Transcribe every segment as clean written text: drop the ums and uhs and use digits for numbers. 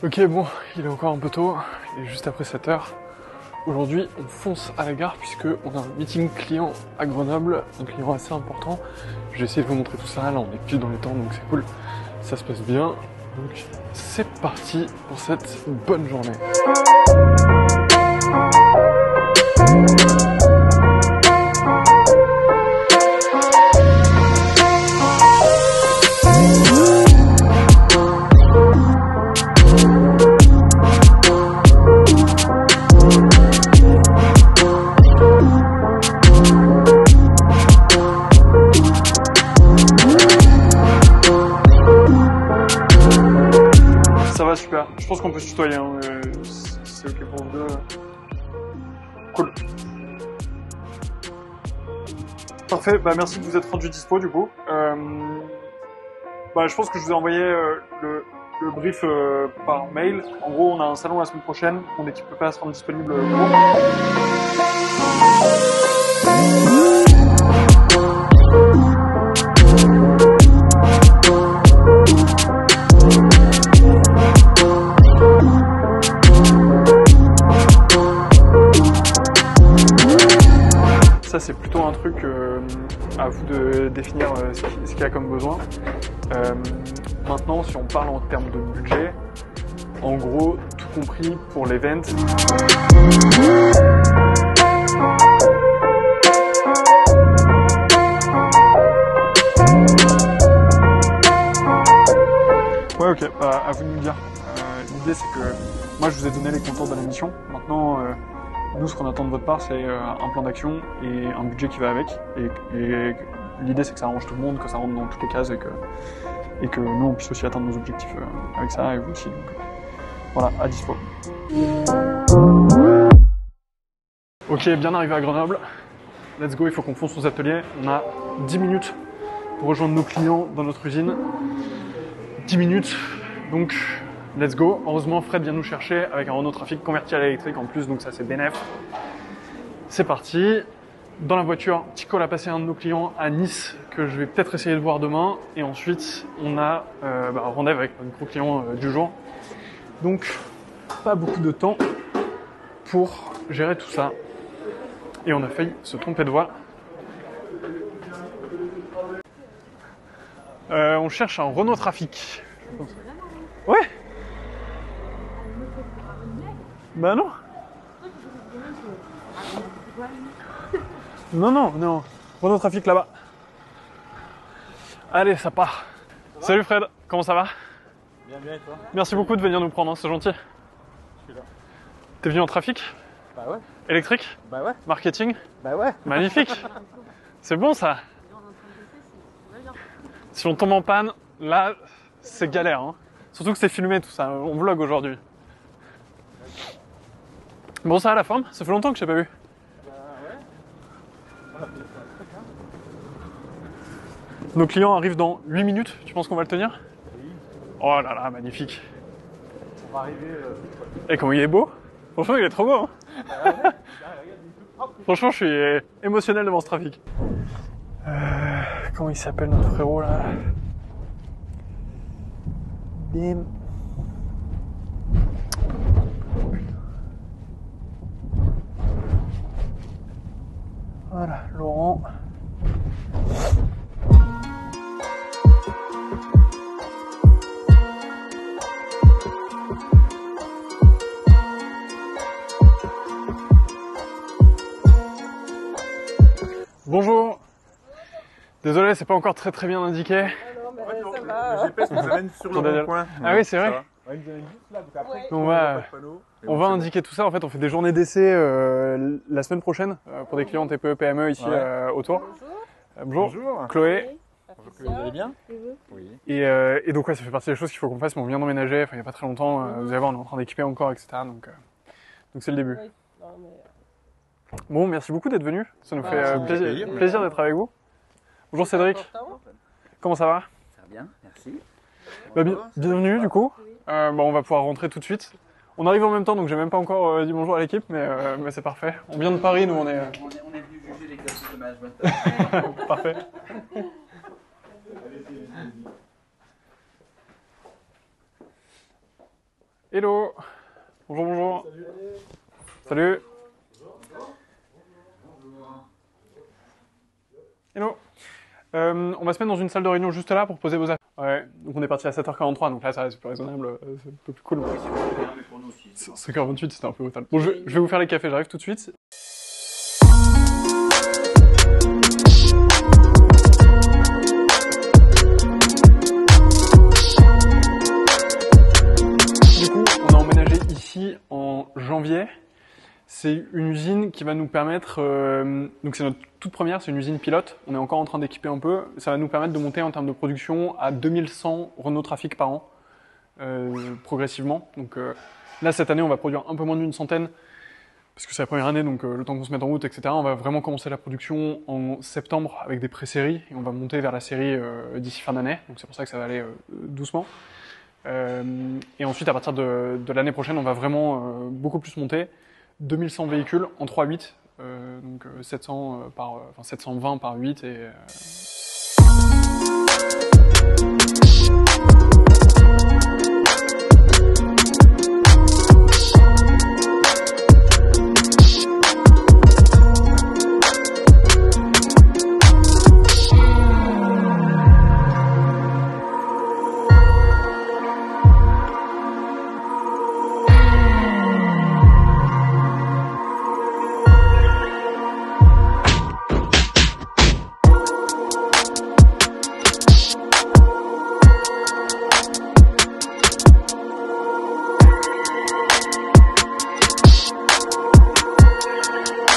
Ok, bon, il est encore un peu tôt, il est juste après 7 h. Aujourd'hui, on fonce à la gare puisque on a un meeting client à Grenoble, un client assez important. Je vais essayer de vous montrer tout ça, là on est pile dans les temps donc c'est cool, ça se passe bien. Donc c'est parti pour cette bonne journée. Ça va super, je pense qu'on peut se tutoyer, hein, c'est ok pour vous deux. Cool. Parfait, bah merci de vous être rendu dispo du coup. Je pense que je vous ai envoyé le brief par mail. En gros, on a un salon la semaine prochaine, mon équipe peut pas se rendre disponible pour. Ça c'est plutôt un truc à vous de définir ce qu'il y a comme besoin. Maintenant, si on parle en termes de budget, en gros, tout compris pour l'event. Ouais, ok, à vous de nous dire. L'idée c'est que moi je vous ai donné les contours de la mission. Maintenant, nous, ce qu'on attend de votre part, c'est un plan d'action et un budget qui va avec. Et l'idée, c'est que ça arrange tout le monde, que ça rentre dans toutes les cases et que nous, on puisse aussi atteindre nos objectifs avec ça, et vous aussi. Donc, voilà, à dispo. Ok, bien arrivé à Grenoble. Let's go, il faut qu'on fonce aux ateliers. On a 10 minutes pour rejoindre nos clients dans notre usine. 10 minutes, donc let's go. Heureusement, Fred vient nous chercher avec un Renault Trafic converti à l'électrique en plus, donc ça c'est bénéf. C'est parti. Dans la voiture, petit call à passer à un de nos clients à Nice que je vais peut-être essayer de voir demain. Et ensuite, on a rendez-vous avec notre gros client du jour. Donc, pas beaucoup de temps pour gérer tout ça. Et on a failli se tromper de voie. On cherche un Renault Trafic. Ouais. Bah non. Non. Renault Trafic là-bas. Allez, ça part. Salut Fred, comment ça va? Bien et toi? Merci beaucoup de venir nous prendre, hein, c'est gentil. Je suis là. T'es venu en trafic? Bah ouais. Électrique? Bah ouais. Marketing? Bah ouais. Magnifique. C'est bon ça. Si on tombe en panne, là, c'est galère. Hein. Surtout que c'est filmé tout ça, on vlog aujourd'hui. Bon, ça a la forme? Ça fait longtemps que je t'ai pas vu. Bah ouais. On a fait ça très bien. Nos clients arrivent dans 8 minutes, tu penses qu'on va le tenir? Oui. Oh là là, magnifique. On va arriver. Et comment il est beau? Franchement, il est trop beau. Hein. Franchement, je suis émotionnel devant ce trafic. Comment il s'appelle notre frérot là? Bim. Voilà, Laurent. Bonjour. Désolé, c'est pas encore très bien indiqué. En fait, le GPS nous amène sur le rond-point. Ah oui, c'est vrai. Ouais, il nous amène juste là, donc après, On va indiquer tout ça. En fait, on fait des journées d'essai la semaine prochaine pour des clients TPE, PME ici autour. Bonjour. Bonjour. Chloé. Bonjour, Chloé, vous allez bien? Oui. Et donc, ouais, ça fait partie des choses qu'il faut qu'on fasse. Mais on vient d'emménager, enfin, il n'y a pas très longtemps. Vous allez voir, on est en train d'équiper encore, etc. Donc c'est le début. Bon, merci beaucoup d'être venu. Ça nous fait plaisir d'être avec vous. Bonjour Cédric. Comment ça va? Ça va bien, merci. Bienvenue du coup. On va pouvoir rentrer tout de suite. On arrive en même temps, donc j'ai même pas encore dit bonjour à l'équipe, mais c'est parfait. On vient de Paris, nous on est... On est venu juger l'exercice de management. Parfait. Hello. Bonjour, bonjour. Salut. Hello. On va se mettre dans une salle de réunion juste là pour poser vos affaires. Ouais, donc on est parti à 7h43, donc là ça reste plus raisonnable, c'est un peu plus cool. Oui, c'est bien, mais pour nous aussi. 5h28, c'était un peu brutal. Bon, je vais vous faire les cafés, j'arrive tout de suite. Du coup, on a emménagé ici en janvier. C'est une usine qui va nous permettre, donc c'est notre toute première, c'est une usine pilote. On est encore en train d'équiper un peu. Ça va nous permettre de monter en termes de production à 2100 Renault Trafic par an, progressivement. Donc là, cette année, on va produire un peu moins d'une centaine, parce que c'est la première année, donc le temps qu'on se mette en route, etc. On va vraiment commencer la production en septembre avec des pré-séries, et on va monter vers la série d'ici fin d'année. Donc c'est pour ça que ça va aller doucement. Et ensuite, à partir de l'année prochaine, on va vraiment beaucoup plus monter. 2100 véhicules en 3-8, donc 720 par 8 et...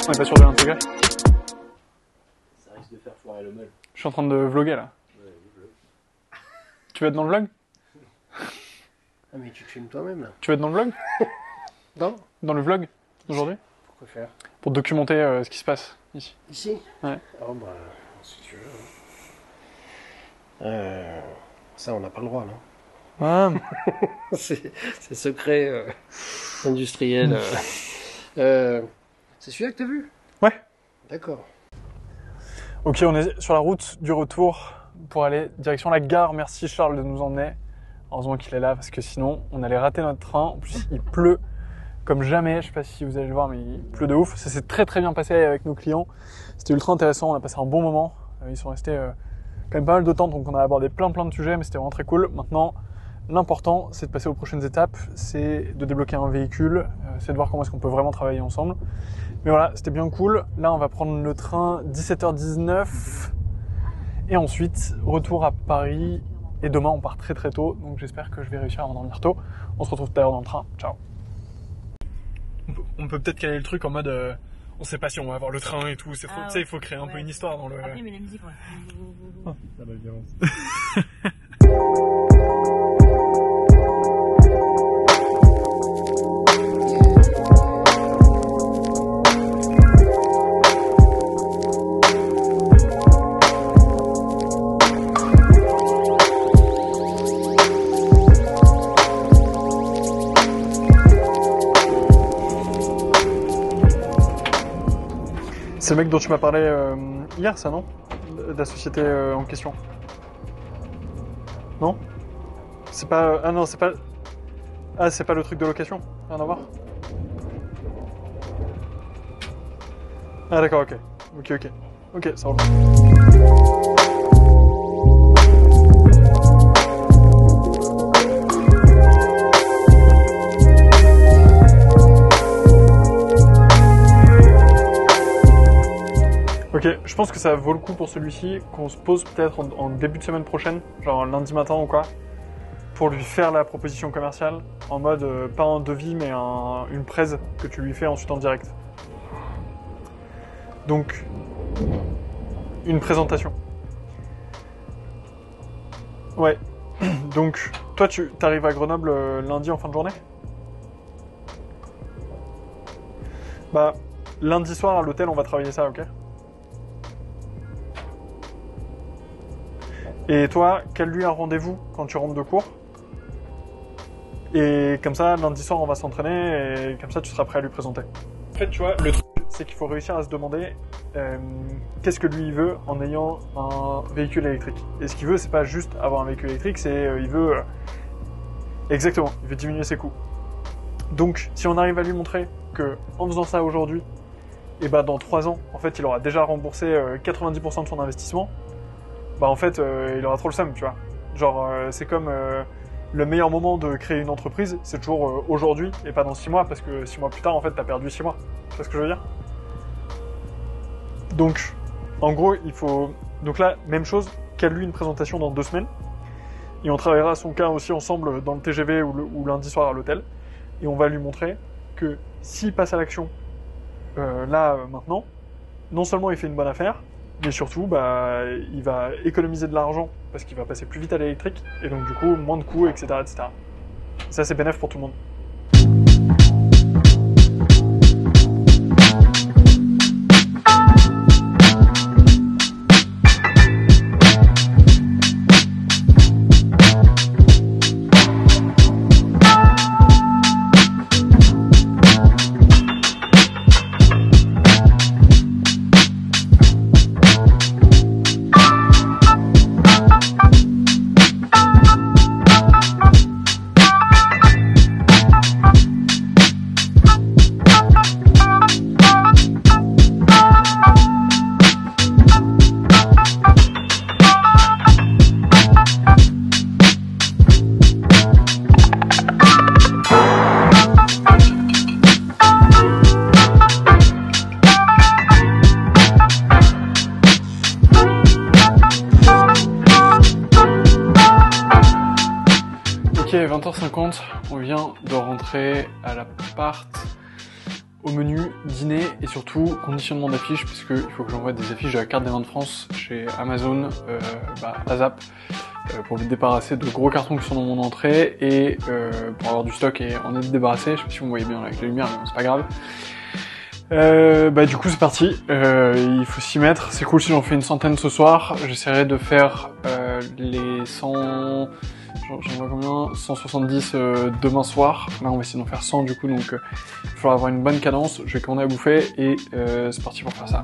On est pas sûr de l'intégrer. Ça risque de faire foirer le meule. Je suis en train de vlogger là. Ouais, vlog. Tu veux être dans le vlog? Ah mais tu te filmes toi-même là. Tu veux être dans le vlog? Non. Dans le vlog d'aujourd'hui? Pourquoi faire? Pour documenter ce qui se passe ici. Ici? Ouais. Oh bah, si tu veux. Ça on n'a pas le droit là. Ouais. c'est secret industriel. C'est celui-là que t'as vu? Ouais. D'accord. Ok, on est sur la route du retour pour aller direction la gare. Merci Charles de nous emmener. Heureusement qu'il est là parce que sinon on allait rater notre train. En plus il pleut comme jamais. Je sais pas si vous allez le voir mais il pleut de ouf. Ça s'est très très bien passé avec nos clients. C'était ultra intéressant. On a passé un bon moment. Ils sont restés quand même pas mal de temps donc on a abordé plein de sujets mais c'était vraiment très cool. Maintenant l'important c'est de passer aux prochaines étapes. C'est de débloquer un véhicule. C'est de voir comment est-ce qu'on peut vraiment travailler ensemble. Mais voilà, c'était bien cool. Là, on va prendre le train 17h19. Et ensuite, retour à Paris. Et demain, on part très tôt. Donc j'espère que je vais réussir à m'endormir tôt. On se retrouve tout à l'heure dans le train. Ciao. On peut peut-être caler le truc en mode... on sait pas si on va avoir le train et tout. Tu sais, il faut créer un peu une histoire dans le... Après, mais la musique, ouais. Ah, la violence. C'est le mec dont tu m'as parlé hier, ça, non? De la société en question. Non? C'est pas... ah non, c'est pas... Ah, c'est pas le truc de location? Rien à voir? Ah d'accord, ok. Ok, ça roule. Ok, je pense que ça vaut le coup pour celui-ci qu'on se pose peut-être en début de semaine prochaine, genre lundi matin ou quoi, pour lui faire la proposition commerciale en mode pas un devis mais une presse que tu lui fais ensuite en direct. Donc, une présentation. Ouais. Donc, toi tu arrives à Grenoble lundi en fin de journée? Bah, lundi soir à l'hôtel on va travailler ça, ok? Et toi, cale-lui un rendez-vous quand tu rentres de cours. Et comme ça, lundi soir, on va s'entraîner et comme ça, tu seras prêt à lui présenter. En fait, tu vois, le truc, c'est qu'il faut réussir à se demander qu'est-ce que lui, il veut en ayant un véhicule électrique. Et ce qu'il veut, c'est pas juste avoir un véhicule électrique, c'est il veut... exactement, il veut diminuer ses coûts. Donc, si on arrive à lui montrer que en faisant ça aujourd'hui, et bah dans 3 ans, en fait, il aura déjà remboursé 90% de son investissement, bah en fait, il aura trop le seum, tu vois. Genre, c'est comme le meilleur moment de créer une entreprise, c'est toujours aujourd'hui et pas dans 6 mois, parce que 6 mois plus tard, en fait, t'as perdu 6 mois. Tu vois ce que je veux dire? Donc, en gros, il faut... Donc là, même chose, cale-lui une présentation dans 2 semaines, et on travaillera son cas aussi ensemble dans le TGV ou lundi soir à l'hôtel, et on va lui montrer que s'il passe à l'action, maintenant, non seulement il fait une bonne affaire, mais surtout, bah, il va économiser de l'argent parce qu'il va passer plus vite à l'électrique et donc du coup moins de coûts, etc., etc. Et ça, c'est bénéf pour tout le monde. Ok, 20h50, on vient de rentrer à l'appart, au menu, dîner et surtout conditionnement d'affiches, puisque il faut que j'envoie des affiches de la carte des vins de France chez Amazon, ASAP, pour me débarrasser de gros cartons qui sont dans mon entrée et pour avoir du stock et en être débarrassé. Je sais pas si vous me voyez bien avec la lumière, mais bon, c'est pas grave. Du coup c'est parti, il faut s'y mettre. C'est cool si j'en fais une centaine ce soir. J'essaierai de faire les 100... J'en vois combien? 170 demain soir. Là on va essayer d'en faire 100 du coup, donc il va falloir avoir une bonne cadence. Je vais commander à bouffer et c'est parti pour faire ça.